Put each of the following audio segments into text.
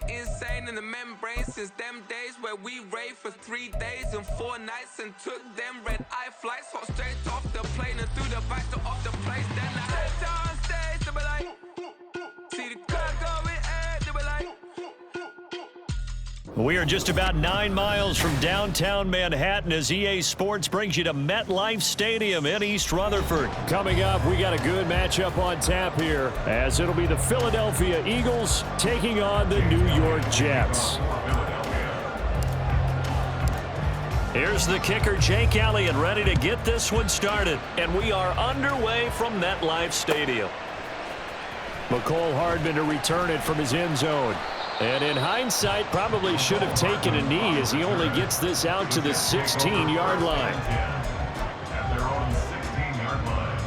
insane in the membrane since them days where we raved for 3 days and 4 nights and took them red-eye flights, hot straight off the plane and through the back door of the place. Then I stepped on stage, they were like, see the crowd going, they were like. We are just about 9 miles from downtown Manhattan as EA Sports brings you to MetLife Stadium in East Rutherford. Coming up, we got a good matchup on tap here as it'll be the Philadelphia Eagles taking on the New York Jets. Here's the kicker, Jake Elliott, ready to get this one started. And we are underway from MetLife Stadium. McCole Hardman to return it from his end zone. And in hindsight, probably should have taken a knee as he only gets this out to the 16-yard line. At their own 16-yard line.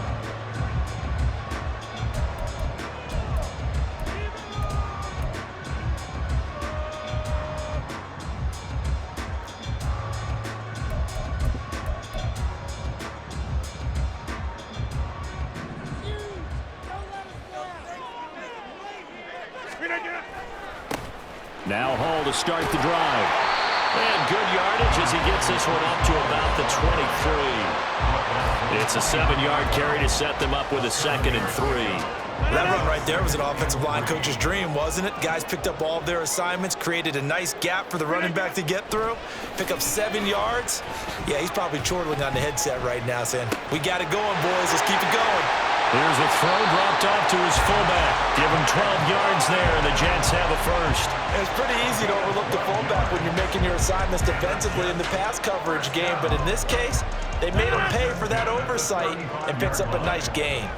Now Hall to start the drive. And good yardage as he gets this one up to about the 23. It's a 7-yard carry to set them up with a 2nd and 3. That run right there was an offensive line coach's dream, wasn't it? Guys picked up all of their assignments, created a nice gap for the running back to get through, pick up 7 yards. Yeah, he's probably chortling on the headset right now saying, we got it going, boys. Let's keep it going. Here's a throw dropped off to his fullback. Give him 12 yards there, and the Jets have a first. It's pretty easy to overlook the fullback when you're making your assignments defensively in the pass coverage game, but in this case, they made him pay for that oversight and picks up a nice gain.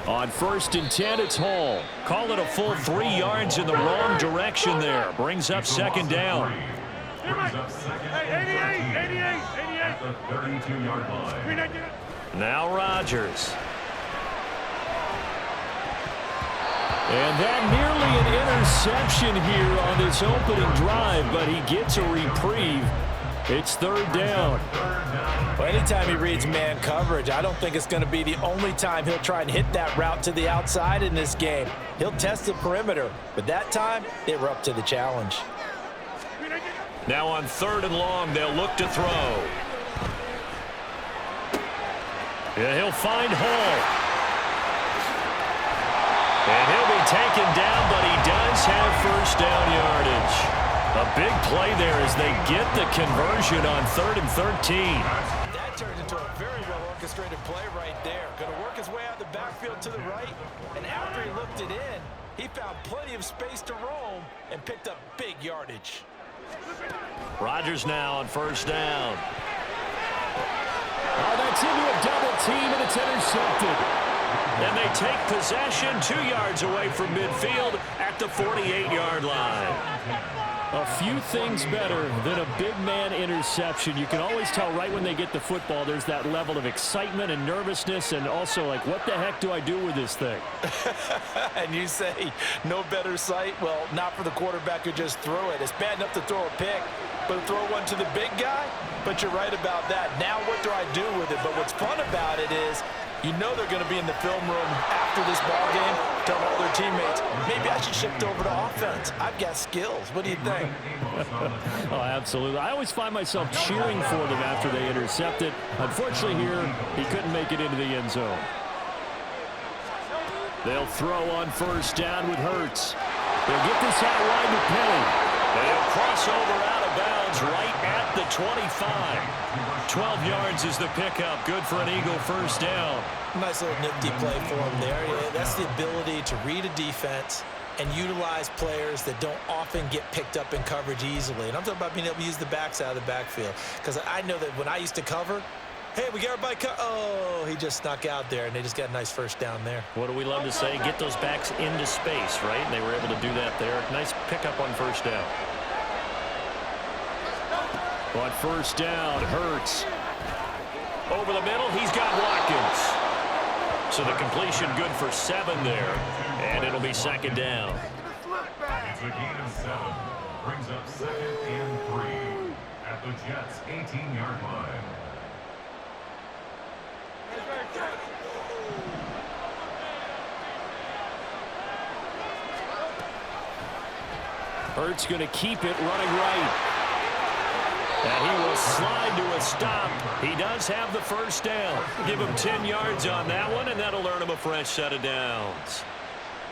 On 1st and 10, it's Hall. Call it a full 3 yards in the wrong direction there. Brings up 2nd down. Brings up 2nd and 13 at the 32-yard line. Now Rodgers. And that nearly an interception here on this opening drive, but he gets a reprieve. It's 3rd down. Well, anytime he reads man coverage, I don't think it's going to be the only time he'll try and hit that route to the outside in this game. He'll test the perimeter, but that time, they were up to the challenge. Now on 3rd and long, they'll look to throw. Yeah, he'll find Hall. And he'll be taken down, but he does have 1st down yardage. A big play there as they get the conversion on 3rd and 13. That turned into a very well-orchestrated play right there. Going to work his way out the backfield to the right, and after he looked it in, he found plenty of space to roam and picked up big yardage. Rodgers now on 1st down. Oh, that's into a double team, and it's intercepted. And they take possession 2 yards away from midfield at the 48-yard line. A few things better than a big man interception. You can always tell right when they get the football, there's that level of excitement and nervousness, and also like, what the heck do I do with this thing? And you say, no better sight? Well, not for the quarterback who just threw it. It's bad enough to throw a pick, but throw one to the big guy? But you're right about that. Now what do I do with it? But what's fun about it is, you know they're going to be in the film room after this ball game, telling all their teammates, maybe I should shift over to offense. I've got skills. What do you think? Oh, absolutely. I always find myself cheering for them after they intercept it. Unfortunately here, he couldn't make it into the end zone. They'll throw on 1st down with Hurts. They'll get this out wide with Penny. They'll cross over out of bounds right at the 25. 12 yards is the pickup. Good for an Eagle 1st down. Nice little nifty play for him there. Yeah, that's the ability to read a defense and utilize players that don't often get picked up in coverage easily. And I'm talking about being able to use the backs out of the backfield. Because I know that when I used to cover, hey, we got everybody oh, he just snuck out there, and they just got a nice 1st down there. What do we love to say? Get those backs into space, right? And they were able to do that there. Nice pickup on 1st down. On 1st down, Hurts. Over the middle, he's got Watkins. So the completion good for 7 there. And it'll be 2nd down. It's a gain of 7. Brings up 2nd and 3 at the Jets' 18-yard line. Hurts going to keep it running right. And he will slide to a stop. He does have the first down. Give him 10 yards on that one, and that'll earn him a fresh set of downs.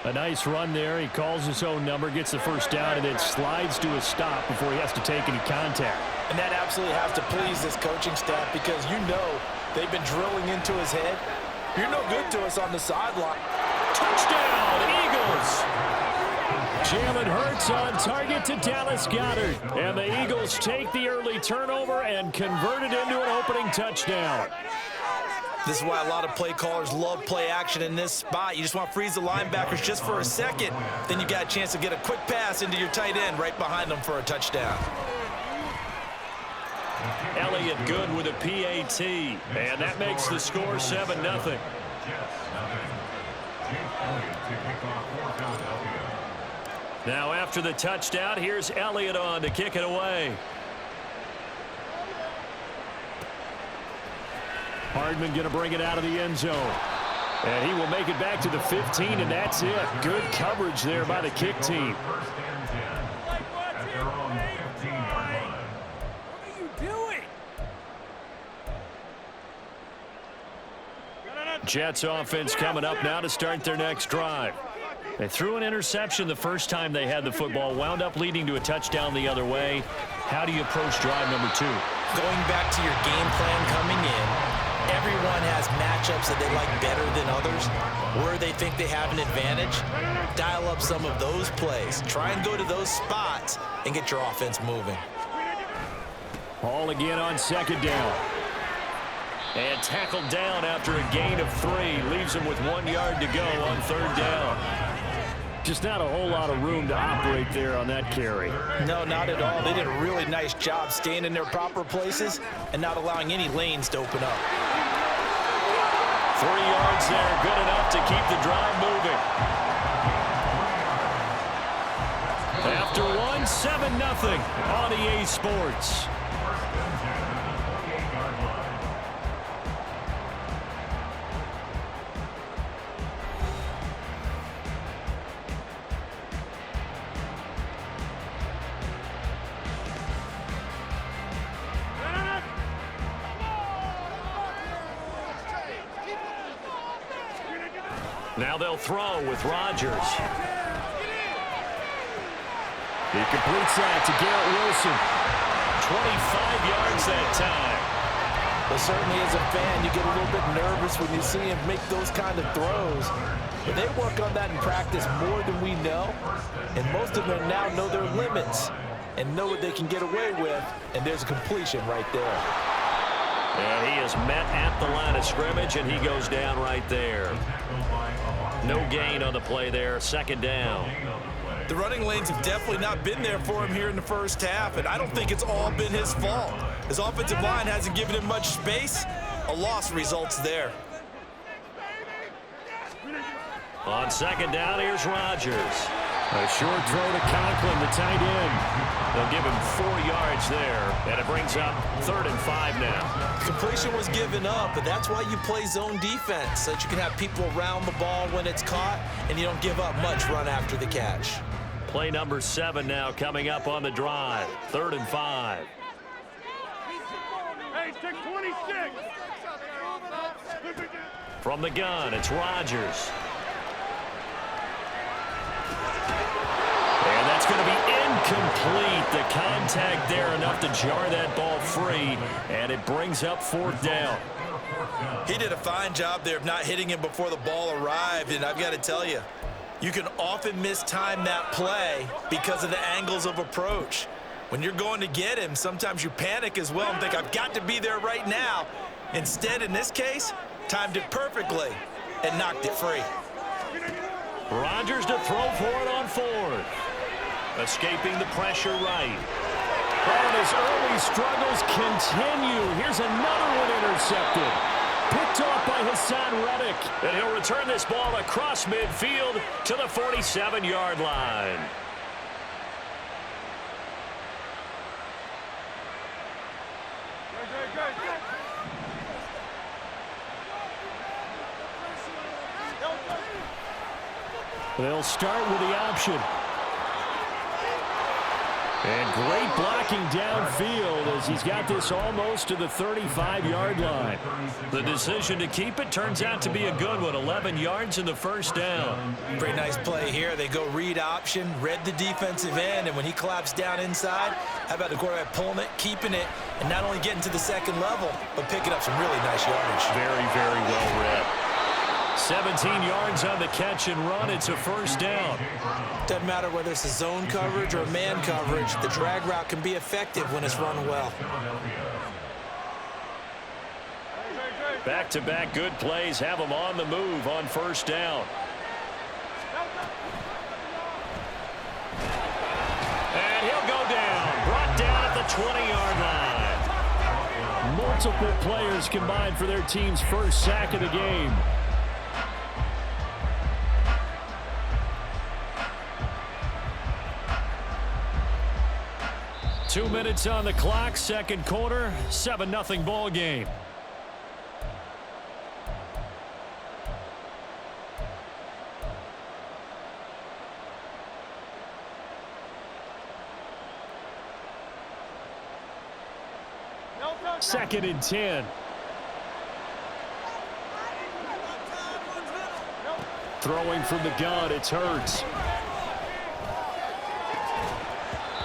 A nice run there. He calls his own number, gets the first down, and then slides to a stop before he has to take any contact. And that absolutely has to please this coaching staff because you know they've been drilling into his head. You're no good to us on the sideline. Touchdown, Eagles! Jalen Hurts on target to Dallas Goedert. And the Eagles take the early turnover and convert it into an opening touchdown. This is why a lot of play callers love play action in this spot. You just want to freeze the linebackers just for a second. Then you got a chance to get a quick pass into your tight end right behind them for a touchdown. Elliott good with a PAT. And that makes the score 7-0. Now after the touchdown, here's Elliott on to kick it away. Hardman going to bring it out of the end zone. And he will make it back to the 15, and that's it. Good coverage there by the kick team. Jets offense coming up now to start their next drive. They threw an interception the first time they had the football, wound up leading to a touchdown the other way. How do you approach drive number 2? Going back to your game plan coming in, everyone has matchups that they like better than others, where they think they have an advantage. Dial up some of those plays. Try and go to those spots and get your offense moving. Ball again on second down. And tackled down after a gain of 3. Leaves him with 1 yard to go on third down. Just not a whole lot of room to operate there on that carry. No, not at all. They did a really nice job staying in their proper places and not allowing any lanes to open up. 3 yards there, good enough to keep the drive moving. After one, 7-0 on EA Sports. Now they'll throw with Rodgers. He completes that to Garrett Wilson. 25 yards that time. Well, certainly as a fan, you get a little bit nervous when you see him make those kind of throws. But they work on that in practice more than we know. And most of them now know their limits and know what they can get away with. And there's a completion right there. And he is met at the line of scrimmage, and he goes down right there. No gain on the play there, second down. The running lanes have definitely not been there for him here in the first half, and I don't think it's all been his fault. His offensive line hasn't given him much space. A loss results there. On second down, here's Rodgers. A short throw to Conklin, the tight end. They'll give him 4 yards there, and it brings up 3rd and 5 now. Completion was given up, but that's why you play zone defense, so that you can have people around the ball when it's caught, and you don't give up much run after the catch. Play number 7 now coming up on the drive. 3rd and 5. Hey, take 26. From the gun, it's Rodgers. And that's going to be incomplete. The contact there enough to jar that ball free, and it brings up 4th down. He did a fine job there of not hitting him before the ball arrived, and I've got to tell you, you can often mistime that play because of the angles of approach. When you're going to get him, sometimes you panic as well and think, I've got to be there right now. Instead, in this case, timed it perfectly and knocked it free. Rodgers to throw for it on 4th. Escaping the pressure right. And his early struggles continue. Here's another one intercepted. Picked off by Hassan Reddick. And he'll return this ball across midfield to the 47-yard line. They'll start with the option. And great blocking downfield as he's got this almost to the 35-yard line. The decision to keep it turns out to be a good one. 11 yards in the first down. Pretty nice play here. They go read option, read the defensive end, and when he collapsed down inside, how about the quarterback pulling it, keeping it, and not only getting to the second level, but picking up some really nice yardage. Very, very well read. 17 yards on the catch and run. It's a first down. Doesn't matter whether it's a zone coverage or man coverage. The drag route can be effective when it's run well. Back-to-back good plays have them on the move on first down. And he'll go down. Brought down at the 20-yard line. Multiple players combined for their team's first sack of the game. Two minutes on the clock, second quarter, 7-0 ball game. Second and 10. Throwing from the gun, it's Hurts.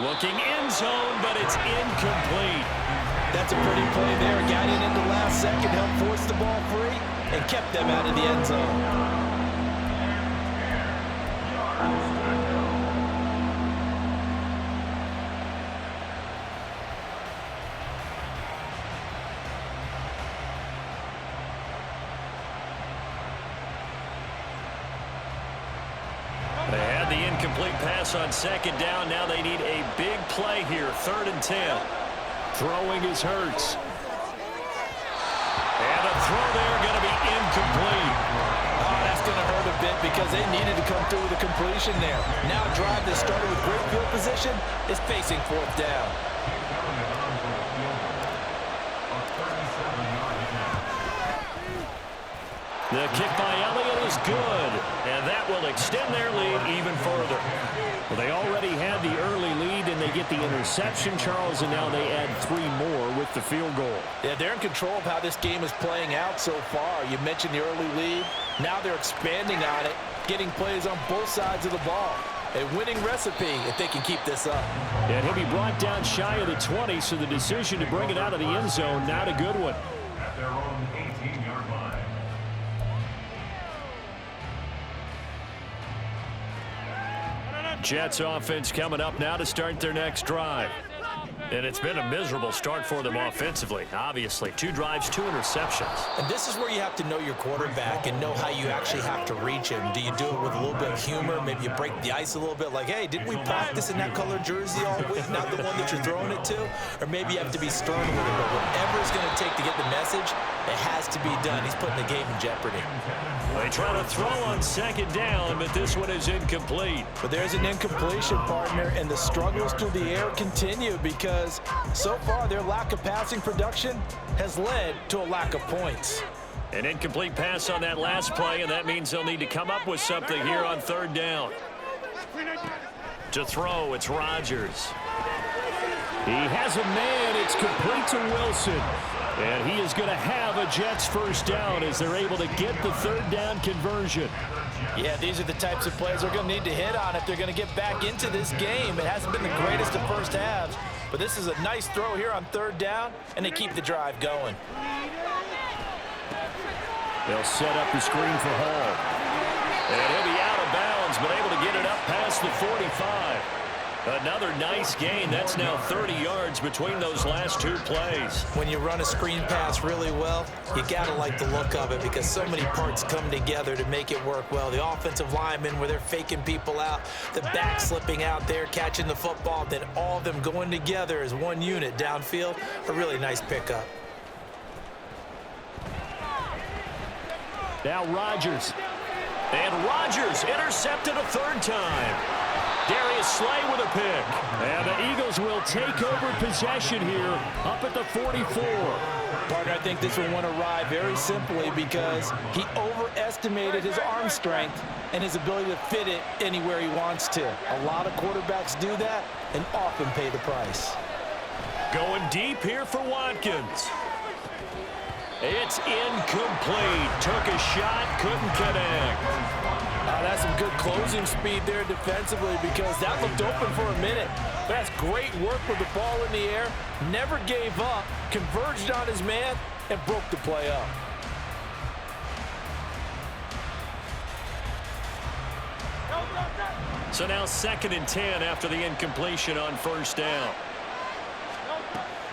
Looking end zone, but it's incomplete. That's a pretty play there. Got in at the last second, helped force the ball free, and kept them out of the end zone. They had the incomplete pass on second down. Now they need a big play here. Third and 10. Throwing is Hurts. And a throw there going to be incomplete. Oh, that's going to hurt a bit because they needed to come through with a completion there. Now a drive that started with great field position is facing fourth down. The kick by Elliott is good, and that will extend their lead even further. Well, they already had the early lead, and they get the interception, Charles, and now they add 3 more with the field goal. Yeah, they're in control of how this game is playing out so far. You mentioned the early lead. Now they're expanding on it, getting plays on both sides of the ball. A winning recipe if they can keep this up. And he'll be brought down shy of the 20, so the decision to bring it out of the end zone, not a good one. At their own 18-yard line. Jets offense coming up now to start their next drive. And it's been a miserable start for them offensively. Obviously, 2 drives, 2 interceptions. And this is where you have to know your quarterback and know how you actually have to reach him. Do you do it with a little bit of humor? Maybe you break the ice a little bit like, hey, didn't we practice in that color jersey all week, not the one that you're throwing it to? Or maybe you have to be stern with it. But whatever it's going to take to get the message, it has to be done. He's putting the game in jeopardy. They try to throw on second down, but this one is incomplete. But there's an incompletion, partner, and the struggles through the air continue because so far their lack of passing production has led to a lack of points. An incomplete pass on that last play, and that means they'll need to come up with something here on third down. To throw, it's Rodgers. He has a man. It's complete to Wilson. And he is going to have a Jets first down as they're able to get the third down conversion. Yeah, these are the types of plays they're going to need to hit on if they're going to get back into this game. It hasn't been the greatest of first halves, but this is a nice throw here on third down, and they keep the drive going. They'll set up the screen for Hall. And he'll be out of bounds, but able to get it up past the 45. Another nice gain. That's now 30 yards between those last 2 plays. When you run a screen pass really well, you got to like the look of it because so many parts come together to make it work well. The offensive linemen where they're faking people out, the back slipping out there, catching the football, then all of them going together as one unit downfield. A really nice pickup. Now Rodgers. And Rodgers intercepted a third time. Darius Slay with a pick. And the Eagles will take over possession here up at the 44. Partner, I think this will want to ride very simply because he overestimated his arm strength and his ability to fit it anywhere he wants to. A lot of quarterbacks do that and often pay the price. Going deep here for Watkins. It's incomplete. Took a shot, couldn't connect. That's some good closing speed there defensively because that looked open for a minute. That's great work with the ball in the air. Never gave up, converged on his man, and broke the play up. So now 2nd and 10 after the incompletion on first down.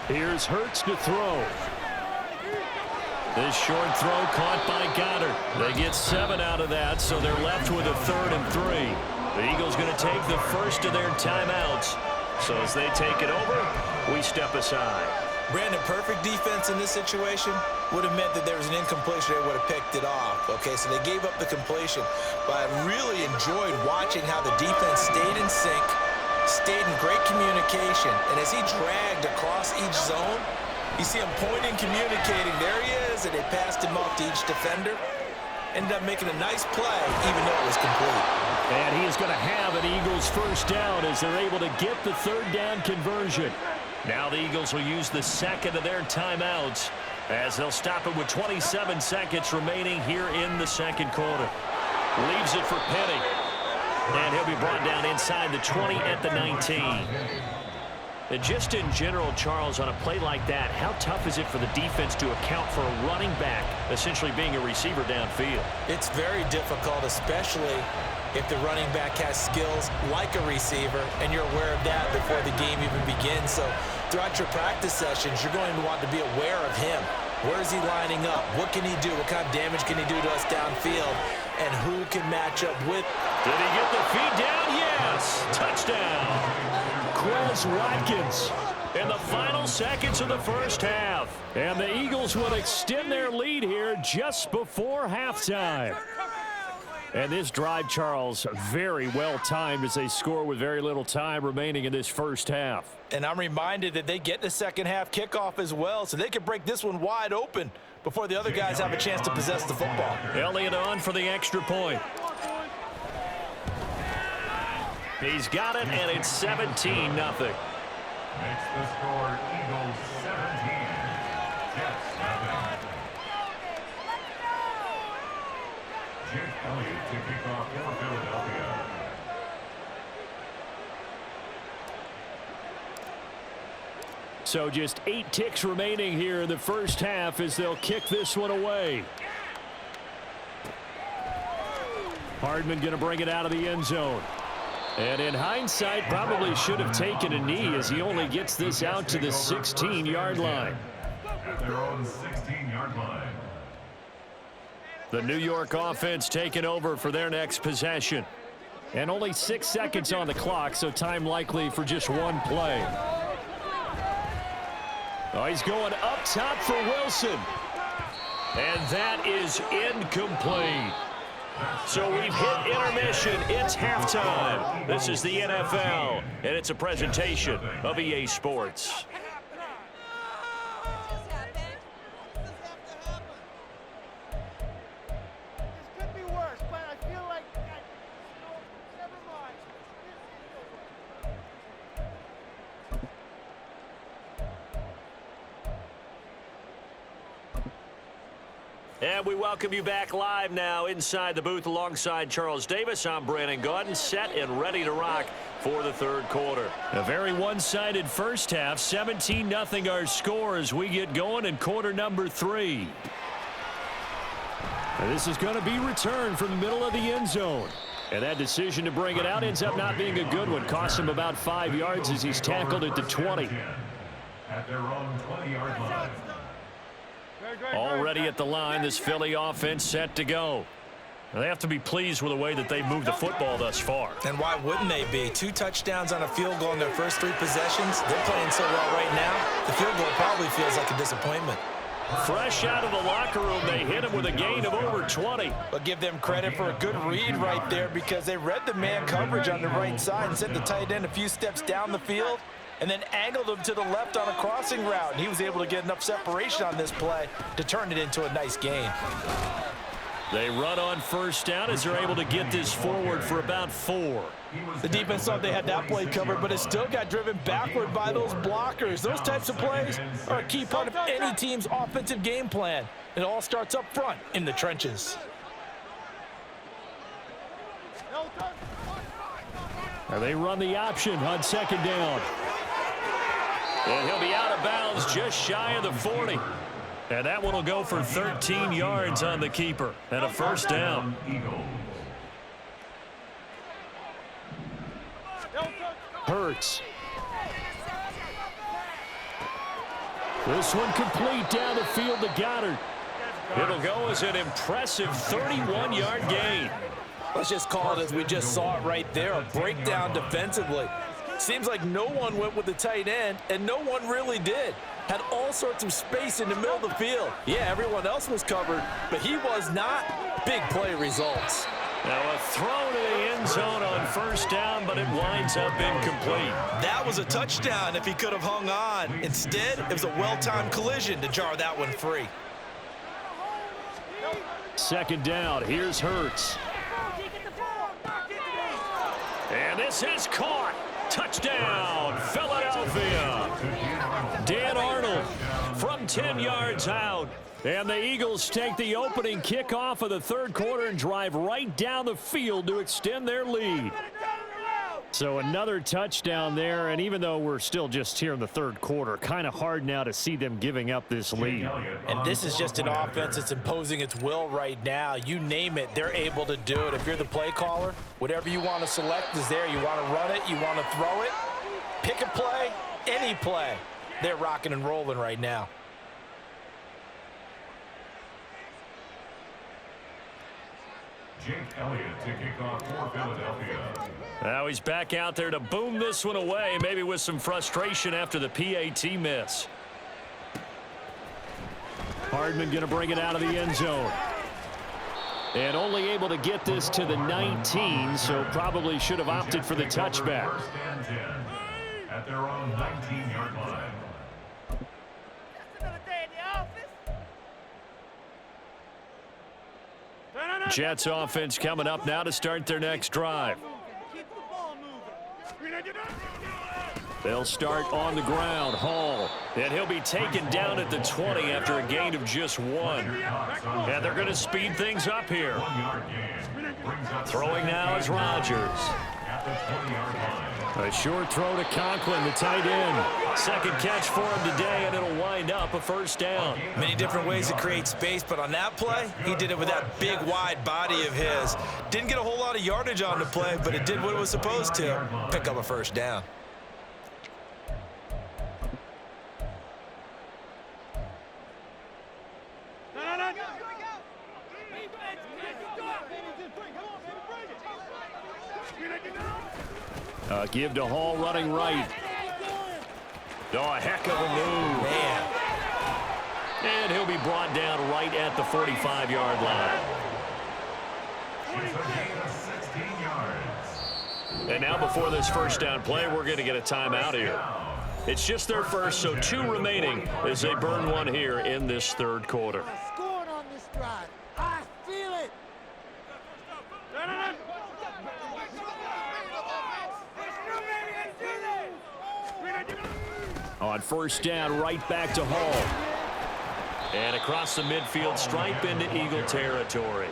Here's Hurts to throw. This short throw caught by Goddard. They get 7 out of that, so they're left with a 3rd and 3. The Eagles going to take the first of their timeouts. So as they take it over, we step aside. Brandon, perfect defense in this situation would have meant that there was an incompletion. They would have picked it off. Okay, so they gave up the completion. But I really enjoyed watching how the defense stayed in sync, stayed in great communication. And as he dragged across each zone, you see him pointing, communicating. There he is, and they passed him off to each defender. Ended up making a nice play, even though it was complete. And he is going to have an Eagles first down as they're able to get the 3rd down conversion. Now the Eagles will use the 2nd of their timeouts as they'll stop it with 27 seconds remaining here in the 2nd quarter. Leaves it for Penny. And he'll be brought down inside the 20 at the 19. And just in general, Charles, on a play like that, how tough is it for the defense to account for a running back essentially being a receiver downfield? It's very difficult, especially if the running back has skills like a receiver, and you're aware of that before the game even begins. So throughout your practice sessions, you're going to want to be aware of him. Where is he lining up? What can he do? What kind of damage can he do to us downfield? And who can match up with? Did he get the feed down? Yes! Touchdown! Quez Watkins in the final seconds of the first half. And the Eagles will extend their lead here just before halftime. And this drive, Charles, very well timed as they score with very little time remaining in this first half. And I'm reminded that they get the second half kickoff as well, so they can break this one wide open before the other guys have a chance to possess the football. Elliott on for the extra point. He's got it, and it's 17-0. Makes the score Eagles 17, Jets 7. Jake Elliott to kick off for Philadelphia. So just 8 ticks remaining here in the first half as they'll kick this one away. Hardman going to bring it out of the end zone. And in hindsight, probably should have taken a knee as he only gets this out to the 16-yard line. At their own 16-yard line. The New York offense taking over for their next possession. And only 6 seconds on the clock, so time likely for just one play. Oh, he's going up top for Wilson. And that is incomplete. So we've hit intermission. It's halftime. This is the NFL, and it's a presentation of EA Sports. And we welcome you back live now inside the booth alongside Charles Davis. I'm Brandon Gaudin, set and ready to rock for the third quarter. A very one-sided first half, 17-0 our score as we get going in quarter number 3. And this is going to be returned from the middle of the end zone. And that decision to bring it out ends up not being a good one. Costs him about 5 yards as he's tackled at the 20. At their own 20-yard line. Already at the line, this Philly offense set to go. They have to be pleased with the way that they've moved the football thus far. And why wouldn't they be? 2 touchdowns on a field goal in their first 3 possessions. They're playing so well right now, the field goal probably feels like a disappointment. Fresh out of the locker room, they hit him with a gain of over 20. But give them credit for a good read right there because they read the man coverage on the right side and sent the tight end a few steps down the field and then angled him to the left on a crossing route. And he was able to get enough separation on this play to turn it into a nice gain. They run on first down as they're able to get this forward for about 4. The defense thought they had that play covered, but it still got driven backward by those blockers. Those types of plays are a key part of any team's offensive game plan. It all starts up front in the trenches. Now they run the option on second down. And he'll be out of bounds just shy of the 40. And that one will go for 13 yards on the keeper and a first down. Hurts. This one complete down the field to Goddard. It'll go as an impressive 31-yard gain. Let's just call it as we just saw it right there, a breakdown defensively. Seems like no one went with the tight end, and no one really did. Had all sorts of space in the middle of the field. Yeah, everyone else was covered, but he was not. Big play results. Now a throw to the end zone on first down, but it winds up incomplete. That was a touchdown if he could have hung on. Instead, it was a well-timed collision to jar that one free. Second down, here's Hurts. And this is caught. Touchdown, Philadelphia. Dan Arnold from 10 yards out. And the Eagles take the opening kickoff of the third quarter and drive right down the field to extend their lead. So another touchdown there, and even though we're still just here in the third quarter, kind of hard now to see them giving up this lead. And this is just an offense that's imposing its will right now. You name it, they're able to do it. If you're the play caller, whatever you want to select is there. You want to run it, you want to throw it, pick a play, any play. They're rocking and rolling right now. Jake Elliott to kick off for Philadelphia. Now he's back out there to boom this one away, maybe with some frustration after the PAT miss. Hardman going to bring it out of the end zone. And only able to get this to the 19, so probably should have opted for the touchback. First and 10 at their own 19-yard line. Jets offense coming up now to start their next drive. They'll start on the ground. Hall. And he'll be taken down at the 20 after a gain of just 1. And they're going to speed things up here. 1-yard gain. Throwing now is Rodgers. At the 20-yard line. A short throw to Conklin, the tight end. Second catch for him today, and it'll wind up a first down. Many different ways to create space, but on that play, he did it with that big, wide body of his. Didn't get a whole lot of yardage on the play, but it did what it was supposed to. Pick up a first down. Give to Hall running right. Oh, a heck of a move. Man. And he'll be brought down right at the 45-yard line. It's a gain of 16 yards. And now before this first down play, we're going to get a timeout here. It's just their first, so 2 remaining as they burn one here in this third quarter. Scoring on this drive. I feel it. On first down, right back to Hall. And across the midfield stripe into Eagle territory.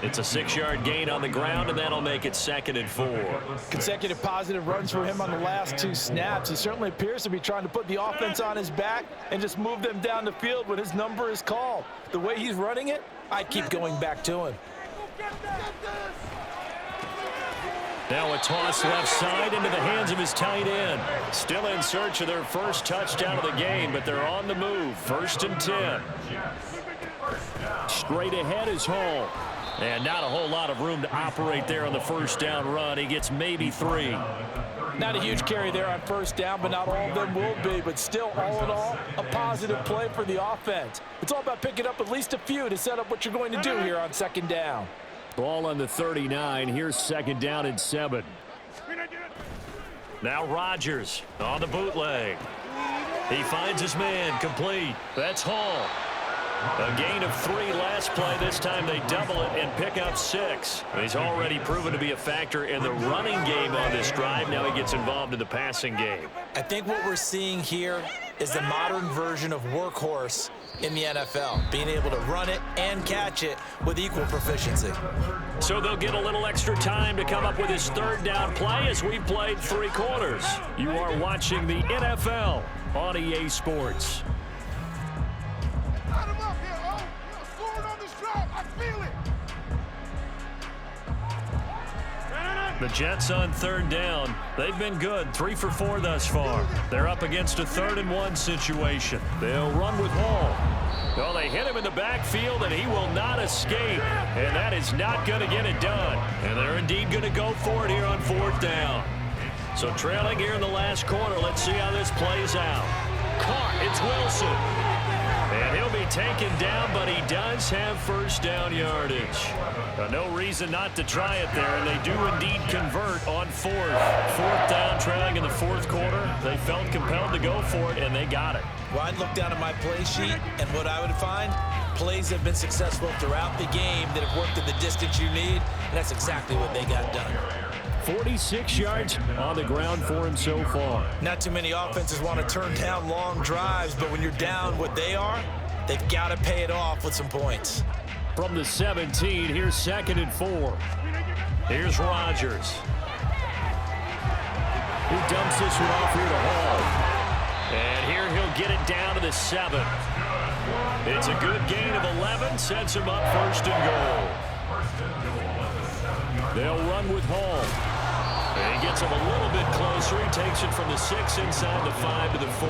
It's a 6-yard gain on the ground, and that'll make it 2nd and 4. Consecutive positive runs for him on the last 2 snaps. He certainly appears to be trying to put the offense on his back and just move them down the field when his number is called. The way he's running it, I keep going back to him. Now a toss left side into the hands of his tight end. Still in search of their first touchdown of the game, but they're on the move. 1st and 10. Straight ahead is Hall. And not a whole lot of room to operate there on the first down run. He gets maybe 3. Not a huge carry there on first down, but not all of them will be. But still, all in all, a positive play for the offense. It's all about picking up at least a few to set up what you're going to do here on second down. Ball on the 39. Here's second down and 7. Now Rodgers on the bootleg. He finds his man, complete. That's Hall. A gain of 3 last play. This time they double it and pick up 6. He's already proven to be a factor in the running game on this drive. Now he gets involved in the passing game. I think what we're seeing here is the modern version of workhorse in the NFL, being able to run it and catch it with equal proficiency. So they'll get a little extra time to come up with his third down play as we played 3 quarters. You are watching the NFL on EA Sports. The Jets on third down. They've been good, 3 for 4 thus far. They're up against a 3rd-and-1 situation. They'll run with Hall. Well, they hit him in the backfield, and he will not escape. And that is not going to get it done. And they're indeed going to go for it here on 4th down. So trailing here in the last quarter, let's see how this plays out. Caught, it's Wilson. And he'll be taken down, but he does have first down yardage. No reason not to try it there, and they do indeed convert on 4th down, trailing in the 4th quarter. They felt compelled to go for it, and they got it. Well, I'd look down at my play sheet, and what I would find, plays have been successful throughout the game that have worked in the distance you need, and that's exactly what they got done. 46 yards on the ground for him so far. Not too many offenses want to turn down long drives, but when you're down what they are, they've got to pay it off with some points. From the 17, here's 2nd and 4. Here's Rodgers. He dumps this one off here to Hall. And here he'll get it down to the 7. It's a good gain of 11, sets him up 1st and goal. They'll run with Hall. And he gets him a little bit closer. He takes it from the 6 inside the 5 to the 4.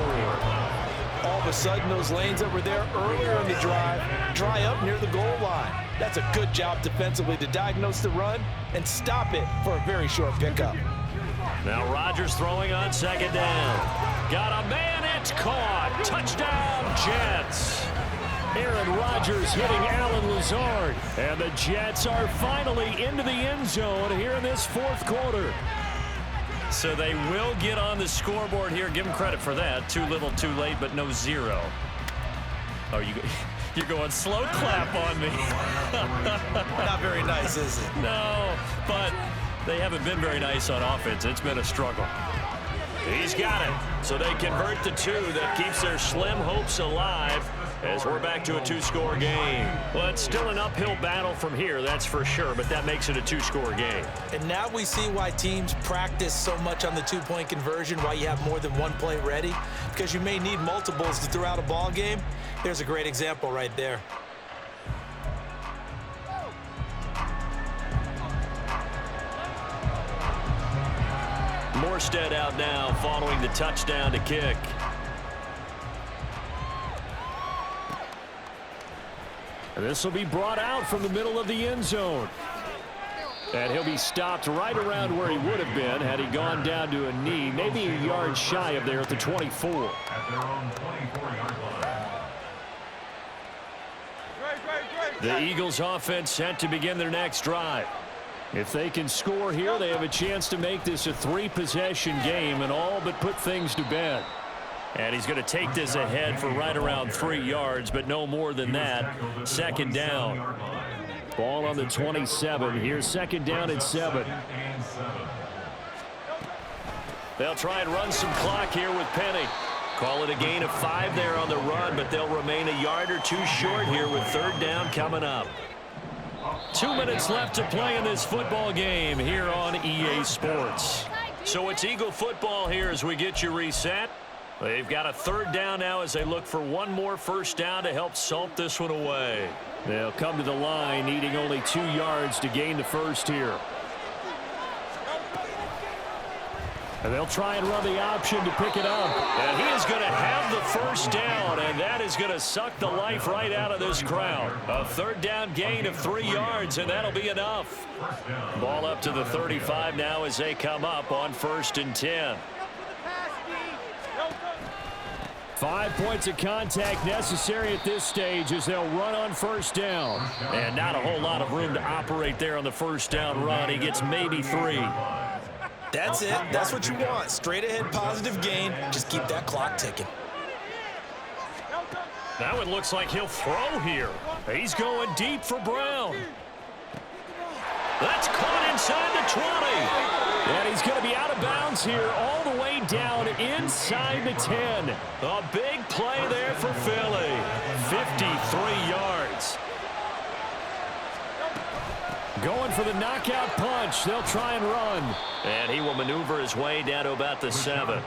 All of a sudden, those lanes that were there earlier in the drive dry up near the goal line. That's a good job defensively to diagnose the run and stop it for a very short pickup. Now Rodgers throwing on 2nd down. Got a man, it's caught. Touchdown, Jets. Aaron Rodgers hitting Allen Lazard. And the Jets are finally into the end zone here in this 4th quarter. So they will get on the scoreboard here. Give them credit for that. Too little, too late, but no 0. Oh, you're going slow clap on me. Not very nice, is it? No, but they haven't been very nice on offense. It's been a struggle. He's got it. So they convert the 2. That keeps their slim hopes alive as we're back to a 2-score game. Well, it's still an uphill battle from here, that's for sure, but that makes it a 2-score game. And now we see why teams practice so much on the 2-point conversion, why you have more than one play ready, because you may need multiples to throw out a ball game. There's a great example right there. Morstead out now following the touchdown to kick. And this will be brought out from the middle of the end zone. And he'll be stopped right around where he would have been had he gone down to a knee, maybe a yard shy of there at the 24. At their own 24-yard line. The Eagles offense set to begin their next drive. If they can score here, they have a chance to make this a 3-possession game and all but put things to bed. And he's going to take this ahead for right around 3 yards, but no more than that. 2nd down. Ball on the 27. Here's 2nd down and 7. They'll try and run some clock here with Penny. Call it a gain of 5 there on the run, but they'll remain a yard or 2 short here with 3rd down coming up. 2 minutes left to play in this football game here on EA Sports. So it's Eagle football here as we get you reset. They've got a 3rd down now as they look for one more first down to help salt this one away. They'll come to the line needing only 2 yards to gain the first here. And they'll try and run the option to pick it up. And he is going to have the first down, and that is going to suck the life right out of this crowd. A third down gain of 3 yards, and that'll be enough. Ball up to the 35 now as they come up on 1st and 10. 5 points of contact necessary at this stage as they'll run on 1st down. And not a whole lot of room to operate there on the 1st down run. He gets maybe 3. That's it. That's what you want. Straight ahead positive gain. Just keep that clock ticking. Now it looks like he'll throw here. He's going deep for Brown. That's caught inside the 20. And he's going to be out of bounds here all the way down inside the 10. A big play there for Philly. 53 yards. Going for the knockout punch. They'll try and run. And he will maneuver his way down to about the 7.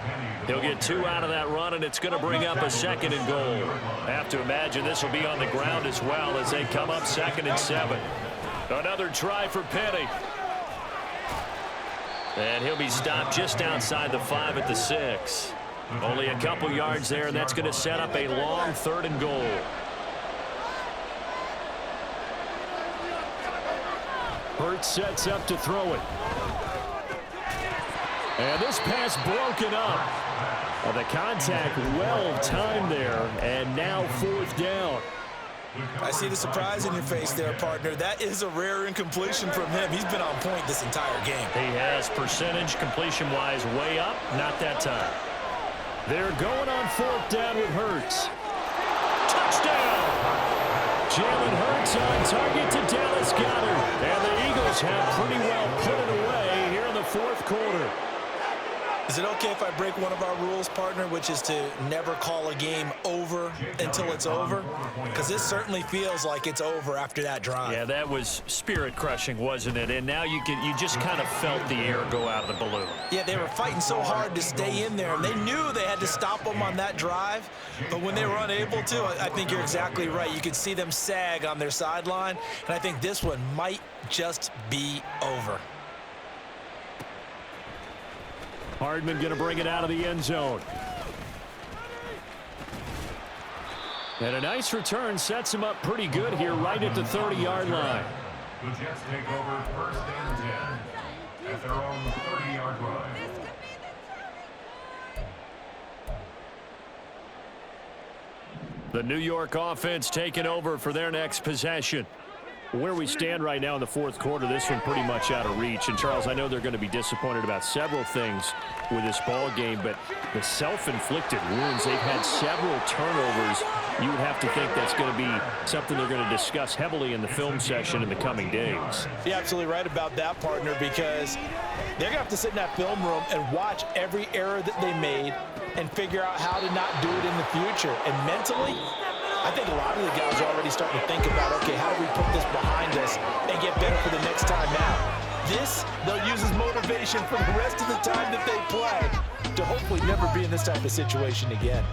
He'll get 2 out of that run, and it's going to bring up a 2nd and goal. Have to imagine this will be on the ground as well as they come up 2nd and 7. Another try for Penny. And he'll be stopped just outside the 5 at the 6. Only a couple yards there, and that's going to set up a long 3rd and goal. Hurts sets up to throw it. And this pass broken up. The contact well timed there, and now 4th down. I see the surprise in your face there, partner. That is a rare incompletion from him. He's been on point this entire game. He has percentage completion-wise way up, not that time. They're going on 4th down with Hurts. Touchdown! Jalen Hurts on target to Dallas Goedert. And the Eagles have pretty well put it away here in the 4th quarter. Is it okay if I break one of our rules, partner, which is to never call a game over until it's over? Because this certainly feels like it's over after that drive. Yeah, that was spirit-crushing, wasn't it? And now you just kind of felt the air go out of the balloon. Yeah, they were fighting so hard to stay in there, and they knew they had to stop them on that drive. But when they were unable to, I think you're exactly right. You could see them sag on their sideline, and I think this one might just be over. Hardman going to bring it out of the end zone. And a nice return sets him up pretty good here right at the 30-yard line. The Jets take over 1st and 10 at their own 30-yard line. The New York offense taking over for their next possession. Where we stand right now in the 4th quarter, this one pretty much out of reach. And, Charles, I know they're going to be disappointed about several things with this ball game, but the self-inflicted wounds, they've had several turnovers. You would have to think that's going to be something they're going to discuss heavily in the film session in the coming days. You're absolutely right about that, partner, because they're going to have to sit in that film room and watch every error that they made and figure out how to not do it in the future. And mentally, I think a lot of the guys are already starting to think about, okay, how do we put this behind us and get better for the next time out? This, they'll use as motivation for the rest of the time that they play to hopefully never be in this type of situation again.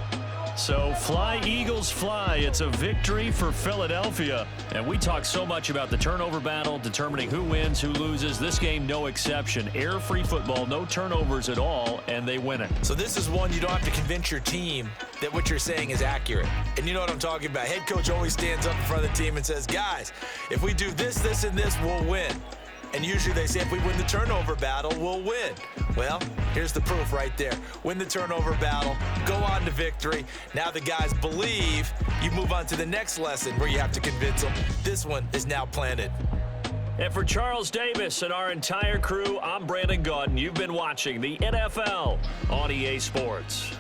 So fly, Eagles, fly. It's a victory for Philadelphia. And we talk so much about the turnover battle, determining who wins, who loses. This game, no exception. Air-free football, no turnovers at all, and they win it. So this is one you don't have to convince your team that what you're saying is accurate. And you know what I'm talking about. Head coach always stands up in front of the team and says, guys, if we do this, this, and this, we'll win. And usually they say if we win the turnover battle, we'll win. Well, here's the proof right there. Win the turnover battle, go on to victory. Now the guys believe. You move on to the next lesson where you have to convince them. This one is now planted. And for Charles Davis and our entire crew, I'm Brandon Gaudin. You've been watching the NFL on EA Sports.